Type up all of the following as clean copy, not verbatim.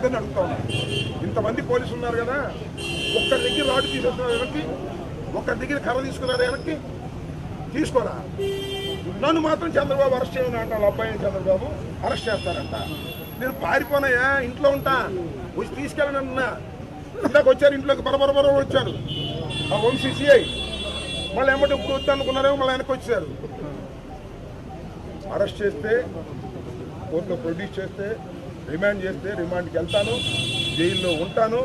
అందరిని అడుగుతా ఉన్నాను. ఇంతమంది పోలీసులు ఉన్నారు కదా, ఒక్కరి దగ్గర రాడు తీసేస్తున్నారు వెనక్కి, ఒక్కరి దగ్గర కర్ర తీసుకున్నారు వెనక్కి, తీసుకోరా. నన్ను మాత్రం చంద్రబాబు అరెస్ట్ చేయమని అంటారు. అబ్బాయిని చంద్రబాబు అరెస్ట్ చేస్తారంట. నేను పారిపోనాయా, ఇంట్లో ఉంటా, వచ్చి తీసుకెళ్ళనన్నా. ఇందాక వచ్చారు ఇంట్లోకి, బరబర వచ్చారు ఆ OCCI. మళ్ళీ ఏమంటే ఇప్పుడు వద్దు అనుకున్నారేమో, మళ్ళీ వెనక్కి వచ్చారు. అరెస్ట్ చేస్తే కోర్టులో ప్రొడ్యూస్ చేస్తే, రిమాండ్ చేస్తే రిమాండ్కి వెళ్తాను, జైల్లో ఉంటాను,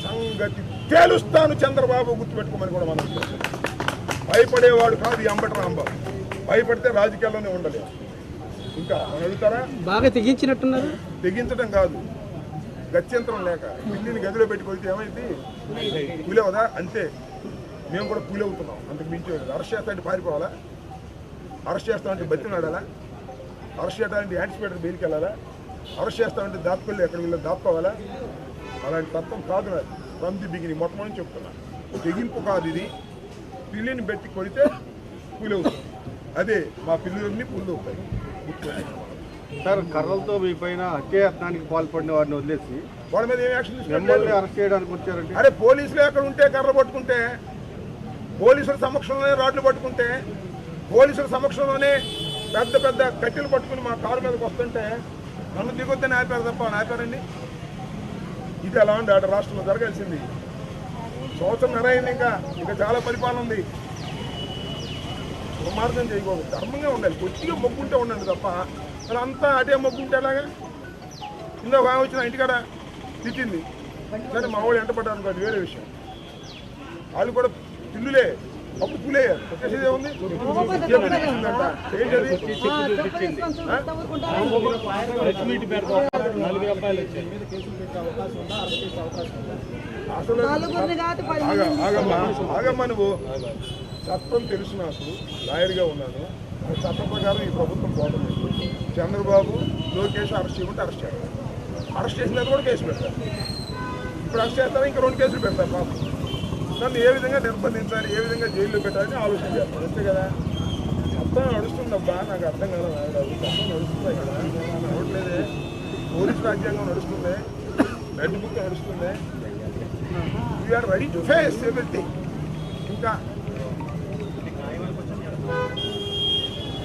సంగతి తేలుస్తాను. చంద్రబాబు గుర్తుపెట్టుకోమని కూడా మనం భయపడేవాడు కాదు ఈ అంబటి రాంబాబు. భయపడితే రాజకీయాల్లోనే ఉండలేదు. ఇంకా మనం అడుగుతారా? బాగా తెగించినట్టున్నారు. తెగించడం కాదు, గత్యంతరం లేక పిల్లిని గదిలో పెట్టుకొలితే ఏమైంది, పూలేవదా? అంతే, మేము కూడా పూలవుతున్నాం. అంతకు మించి అరెస్ట్ చేస్తామంటే పారిపోవాలా? అరెస్ట్ చేస్తామంటే బతినాడాలా? అరెస్ట్ చేస్తామంటే యాంటిసిపేటర్ బెయిల్కి వెళ్ళాలా? అరెస్ట్ చేస్తామంటే దాపుకెళ్ళి ఎక్కడ వీళ్ళు దాపుకోవాలా? అలాంటి తత్వం కాదు నాది. ఫ్రమ్ ది బిగినింగ్ మొట్టమొదటి చెప్తున్నా, తెగింపు కాదు ఇది. పిల్లిని పెట్టి కొడితే పూలవుతుంది. అదే మా పిల్లలన్నీ పుల్లు అవుతాయి. సార్, కర్రలతో మీ పైన హత్యాయత్నానికి పాల్పడిన వారిని వదిలేసి వాళ్ళ మీద ఏం యాక్షన్ తీసుకోవాలి? అరెస్ట్ చేయడానికి వచ్చారంటే, అరే పోలీసులు ఎక్కడ ఉంటే కర్రలు పట్టుకుంటే, పోలీసుల సమక్షంలోనే రాడ్లు పట్టుకుంటే, పోలీసుల సమక్షంలోనే పెద్ద పెద్ద కట్టెలు పట్టుకుని మా కారు మీదకి వస్తుంటే నన్ను దిగొద్దని ఆపారు తప్ప ఆపారండి. ఇది ఎలా ఉంది అటు రాష్ట్రంలో జరగాల్సింది. సంవత్సరం అయింది, ఇంకా చాలా పరిపాలన ఉంది. దుర్మార్గం చేయకూడదు, ధర్మంగా ఉండాలి. కొద్దిగా మొగ్గుంటే ఉండండి తప్ప అలా అంతా అటే మొగ్గుంటే ఎలాగా? ఇందాక బాగా వచ్చిన ఇంటికాడ తిట్టింది సరే, మా వాళ్ళు ఎంటపడ్డారు అనుకో, అది వేరే విషయం. వాళ్ళు కూడా పిల్లులే, అప్పుడు పులే వచ్చేసేదే ఉంది. అసలు ఆగమ్మా, నువ్వు చట్టం తెలుసు నాకు, లాయర్గా ఉన్నాను. చట్టం ప్రకారం ఈ ప్రభుత్వం పోతుంది. చంద్రబాబు లోకేష్ అరెస్ట్ చేయమంటే అరెస్ట్ చేస్తారు. అరెస్ట్ చేసిన కూడా కేసు పెడతారు. ఇప్పుడు అరెస్ట్ చేస్తారా, ఇంకా 2 కేసులు పెడతారు. పాపం నన్ను ఏ విధంగా నిర్బంధించాలి, ఏ విధంగా జైల్లో పెట్టాలని ఆలోచన చేస్తాను. అంతే కదా, చట్టం నడుస్తుందబ్బా. నాకు అర్థం కాదు, చట్టం నడుస్తుంది ఇక్కడ, నడవట్లేదే. పోలీసు రాజ్యాంగం నడుస్తుంది, రెడ్ బుక్ నడుస్తుంది. We are ready to face everything. ఇంకా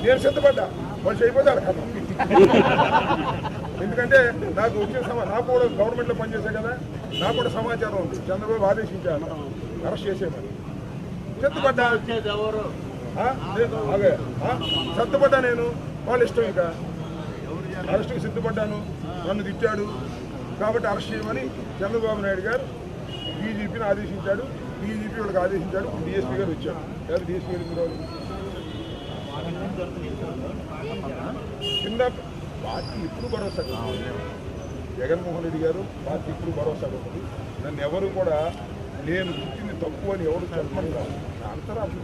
నేను సిద్ధపడ్డా, వాళ్ళు చేయకపోతే కదా. ఎందుకంటే నాకు వచ్చే నాకు కూడా గవర్నమెంట్లో పనిచేసే కదా, నాకు కూడా సమాచారం ఉంది. చంద్రబాబు ఆదేశించాను అరెస్ట్ చేసేమని. సిద్ధపడ్డా, సిద్ధపడ్డా నేను. వాళ్ళ ఇష్టం, ఇంకా అరెస్ట్కి సిద్ధపడ్డాను. నన్ను తిట్టాడు కాబట్టి అరెస్ట్ చేయమని చంద్రబాబు నాయుడు గారు డీజీపీని ఆదేశించాడు. డీజీపీ వాళ్ళకి ఆదేశించాడు. డిఎస్పీ గారు వచ్చాడు. లేదా డిఎస్పీ గారు మీరు కింద పార్టీ ఇప్పుడు భరోసా జగన్మోహన్ రెడ్డి గారు పార్టీ ఇప్పుడు భరోసా ఉంటుంది. నన్ను ఎవరు కూడా నేను పుట్టింది తప్పు అని ఎవరు చెప్పడం కాదు. అంతరాత్మ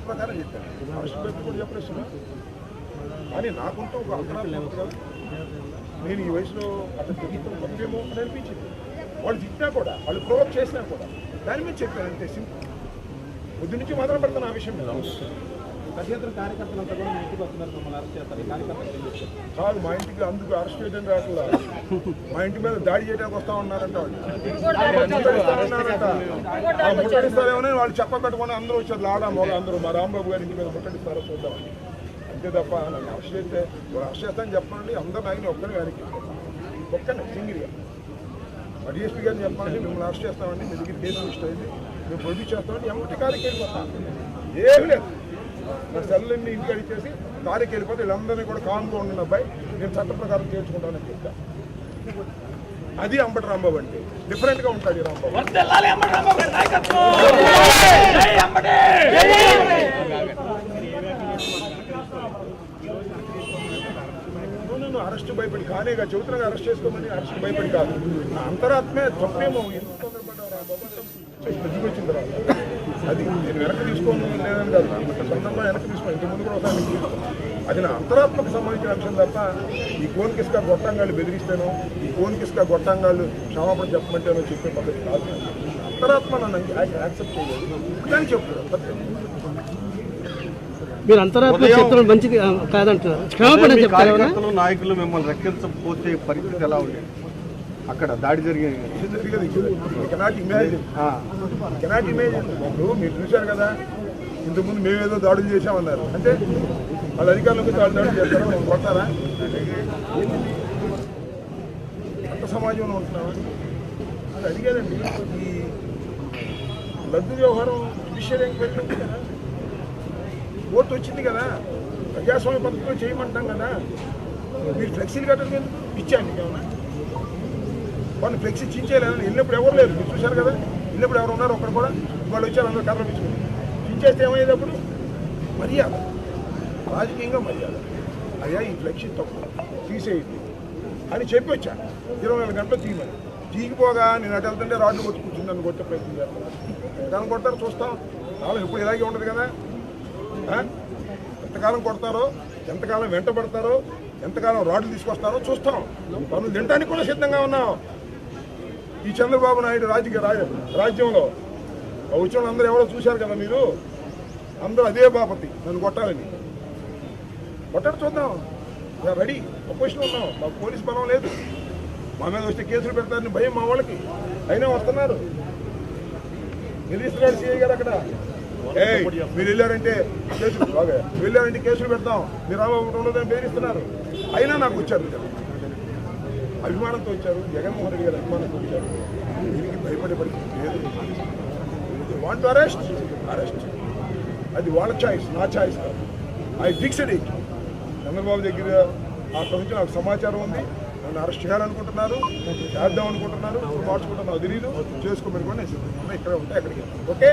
ప్రకారం చెప్పాను. అరెస్ట్ పెట్టి కూడా చెప్పేస్తున్నా. కానీ నాకుంటూ ఒక అంతరాత్మ కాదు. నేను ఈ వయసులో అతను తిరుగుతాం తప్పేమో అని అనిపించింది. వాళ్ళు తిట్టినా కూడా, వాళ్ళు ప్రొవోక్ చేసినా కూడా దాని మీద చెప్పాను అంతే. సింపుల్. పొద్దు నుంచి మొదలు పెడతాను ఆ విషయం మీద. కార్యకర్తలంతా కూడా మీ ఇంటికి వస్తున్నారు, మమ్మల్ని అరెస్ట్ చేస్తారు. కాదు, మా ఇంటికి అందుకు అరెస్ట్ చేయడం రాకుండా మా ఇంటి మీద దాడి చేయడానికి వస్తా ఉన్నారంట. వాళ్ళు ముట్టడిస్తారేమో వాళ్ళు చెప్పబెట్టుకుని అందరూ వచ్చారు. లాడా మొగ అందరూ మా రాంబాబు గారి ఇంటి మీద ముట్టడిస్తారో చూద్దాం. అంతే తప్ప నన్ను అరెస్ట్ చేస్తే అరెస్ట్ చేస్తానని చెప్పండి. అందరూ ఆయన ఒక్కరిని వెనక్కి ఒక్కనే సింగిల్గా మా డిఎస్పీ గారిని చెప్పండి, మిమ్మల్ని అరెస్ట్ చేస్తామండి, మీ దగ్గర కేసు రిజిస్టర్ అయింది, మేము ప్రొడ్యూస్ చేస్తామండి. ఎంటి కారికి వెళ్ళిపోతాం, ఏమి లేదు. నా సెల్లన్నీ ఇంటికి అడిచేసి కారికి వెళ్ళిపోతే వీళ్ళందరినీ కూడా కామ్గా ఉండిన అబ్బాయి నేను చట్ట ప్రకారం చేర్చుకుంటానని చెప్తా. అది అంబటి రాంబాబు అంటే. డిఫరెంట్గా ఉంటాడు ఈ రాంబాబు. నేను అరెస్ట్ భయపడి కానేగా చెబుతున్నా, అరెస్ట్ చేసుకోమని అరెస్ట్ భయపడి కాదు. నా అంతరాత్మే తప్పేమో. ఎందుకు తొందరపడ్డావు రాంబాబు వచ్చిన తర్వాత అది నేను వెనక్కి తీసుకోను లేదని కాదు. సందర్భం వెనక్కి తీసుకోను, ఇంతకుముందు కూడా ఒకసారి తీసుకున్నాను. అది నా అంతరాత్మకు సంబంధించిన అంశం తప్ప ఈ కోన్కిస్కా గొట్టంగాళ్ళు బెదిరిస్తాను, ఈ కోన్కిస్కా గొట్టంగాళ్ళు క్షమాపణ చెప్పమంటేనో చెప్పే పద్ధతి కాదు. అంతరాత్మ నన్ను యాక్సెప్ట్ చేయలేదు కానీ చెప్తున్నాను. మీరు అంతరాత్మ చిత్రం మంచిది కాదంటున్నారు. క్షమాపణ మీ చెప్తారా? కార్యకర్తలు నాయకులు మిమ్మల్ని రెక్కించకపోతే పరిస్థితి ఎలా ఉండేది? అక్కడ దాడి జరిగేది కెనాట్ ఇమాజిన్ ఇప్పుడు మీరు చూశారు కదా, ఇంతకుముందు మేమేదో దాడులు చేశామన్నారు. అంటే వాళ్ళ అధికారులకు దాడులు చేస్తారా, మనం కొడతారా? అంత సమాజంలో ఉంటున్నావా అది అడిగానండి. ఈ లడ్డు వ్యవహారం జుడిషియల్ ఎంక్వైరీ ఉంది కదా, కోర్టు వచ్చింది కదా, ప్రజాస్వామ్య పద్ధతిలో చేయమంటాం కదా. మీరు ఫ్లెక్సీలు కట్టడం ఎందుకు ఇచ్చాండి ఏమన్నా? వాళ్ళు ఫ్లెక్సీ చించేయాలని వెళ్ళినప్పుడు ఎవరు లేరు, మీరు చూశారు కదా. వెళ్ళినప్పుడు ఎవరు ఉన్నారు ఒక్కడ కూడా? వాళ్ళు వచ్చారు, అందరూ కర్ర పిచ్చుకుని చించేస్తే ఏమయ్యేటప్పుడు మర్యాద, రాజకీయంగా మర్యాద. అయ్యా ఈ ఫ్లెక్సీ తప్పు తీసేయండి అని చెప్పి వచ్చాను. 24 గంటలు తీయమని. తీగిపోగా నేను అటు వెళ్తుంటే రాడ్లు కొట్టి కూర్చుని నన్ను కొట్టే ప్రయత్నం చేస్తాను. ఎంతకాలం కొడతారో చూస్తాం. కాలం ఎప్పుడు ఇలాగే ఉండదు కదా. ఎంతకాలం కొడతారో, ఎంతకాలం వెంటబడతారో, ఎంతకాలం రాడ్లు తీసుకొస్తారో చూస్తాం. పనులు తినడానికి కూడా సిద్ధంగా ఉన్నాం. ఈ చంద్రబాబు నాయుడు రాజ్యంలో వచ్చిన వాళ్ళు అందరూ ఎవరో చూశారు కదా మీరు. అందరూ అదే బాపతి నన్ను కొట్టాలని. కొట్టడం చూద్దాం, రెడీ పొజిషన్ ఉన్నాం. మాకు పోలీస్ బలం లేదు, మా మీద వస్తే కేసులు పెడతారని భయం మా వాళ్ళకి. అయినా వస్తున్నారు. నిలుస్తున్నాడు సిఐ గారు అక్కడ. మీరు వెళ్ళారంటే కేసులు బాగా వెళ్ళారంటే కేసులు పెడతాం, మీరు రామబాబు ఉండదని బెదిరిస్తున్నారు. అయినా నాకు వచ్చారు, అభిమానంతో వచ్చారు. జగన్మోహన్ రెడ్డి గారు అభిమానంతో వచ్చారు. దీనికి భయపడే పరిస్థితి లేదు. వాంట్ అరెస్ట్ అది వాళ్ళ ఛాయిస్, నా ఛాయిస్ కాదు. I fixed it. చంద్రబాబు దగ్గర అక్కడ నుంచి నాకు సమాచారం ఉంది. నన్ను అరెస్ట్ చేయాలనుకుంటున్నారు, చేద్దాం అనుకుంటున్నారు. ఇప్పుడు మార్చుకుంటున్నా తెలియదు, చేసుకోమని కూడా నేను సిద్ధంగా ఇక్కడ ఉంటే ఎక్కడికి. ఓకే.